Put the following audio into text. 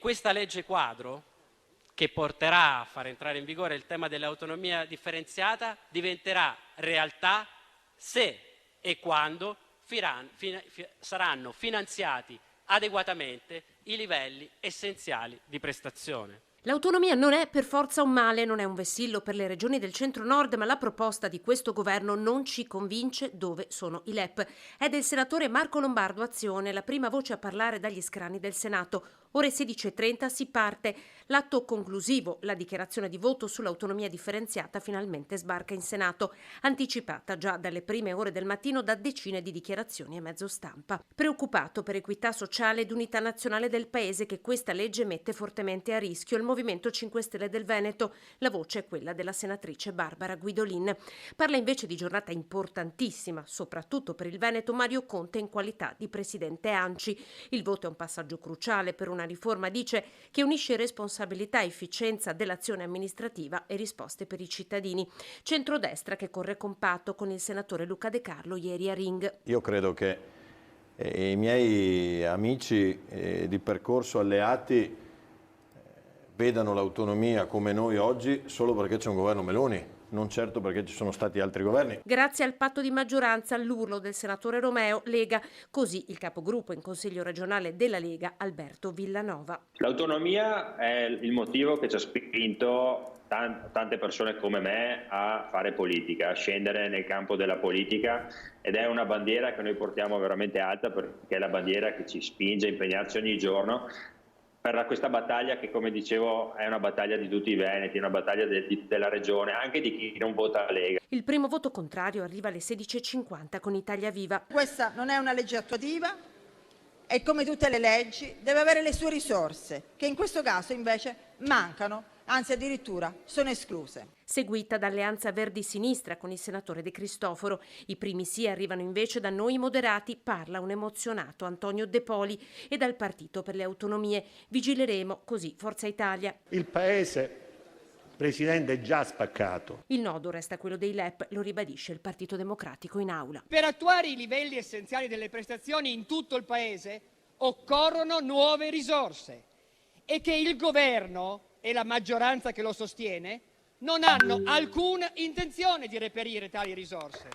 questa legge quadro, che porterà a far entrare in vigore il tema dell'autonomia differenziata, diventerà realtà se e quando saranno finanziati adeguatamente i livelli essenziali di prestazione. L'autonomia non è per forza un male, non è un vessillo per le regioni del centro-nord, ma la proposta di questo governo non ci convince dove sono i LEP. È del senatore Marco Lombardo Azione, la prima voce a parlare dagli scranni del Senato. Ore 16:30 si parte. L'atto conclusivo, la dichiarazione di voto sull'autonomia differenziata, finalmente sbarca in Senato, anticipata già dalle prime ore del mattino da decine di dichiarazioni e mezzo stampa. Preoccupato per equità sociale ed unità nazionale del paese che questa legge mette fortemente a rischio, il Movimento 5 Stelle del Veneto. La voce è quella della senatrice Barbara Guidolin. Parla invece di giornata importantissima, soprattutto per il Veneto, Mario Conte in qualità di presidente ANCI. Il voto è un passaggio cruciale per una riforma, dice, che unisce responsabilità e efficienza dell'azione amministrativa e risposte per i cittadini. Centrodestra che corre compatto con il senatore Luca De Carlo ieri a Ring. Io credo che i miei amici di percorso alleati vedano l'autonomia come noi oggi solo perché c'è un governo Meloni, non certo perché ci sono stati altri governi. Grazie al patto di maggioranza, l'urlo del senatore Romeo, Lega, così il capogruppo in Consiglio regionale della Lega, Alberto Villanova. L'autonomia è il motivo che ci ha spinto tante persone come me a fare politica, a scendere nel campo della politica, ed è una bandiera che noi portiamo veramente alta, perché è la bandiera che ci spinge a impegnarci ogni giorno per questa battaglia che, come dicevo, è una battaglia di tutti i veneti, una battaglia della regione, anche di chi non vota Lega. Il primo voto contrario arriva alle 16:50 con Italia Viva. Questa non è una legge attuativa e, come tutte le leggi, deve avere le sue risorse, che in questo caso invece mancano, anzi addirittura sono escluse. Seguita da Alleanza Verdi-Sinistra con il senatore De Cristoforo. I primi sì arrivano invece da Noi Moderati, parla un emozionato Antonio De Poli, e dal Partito per le Autonomie. Vigileremo, così Forza Italia. Il Paese, Presidente, è già spaccato. Il nodo resta quello dei LEP, lo ribadisce il Partito Democratico in aula. Per attuare i livelli essenziali delle prestazioni in tutto il Paese occorrono nuove risorse, e che il governo e la maggioranza che lo sostiene non hanno alcuna intenzione di reperire tali risorse.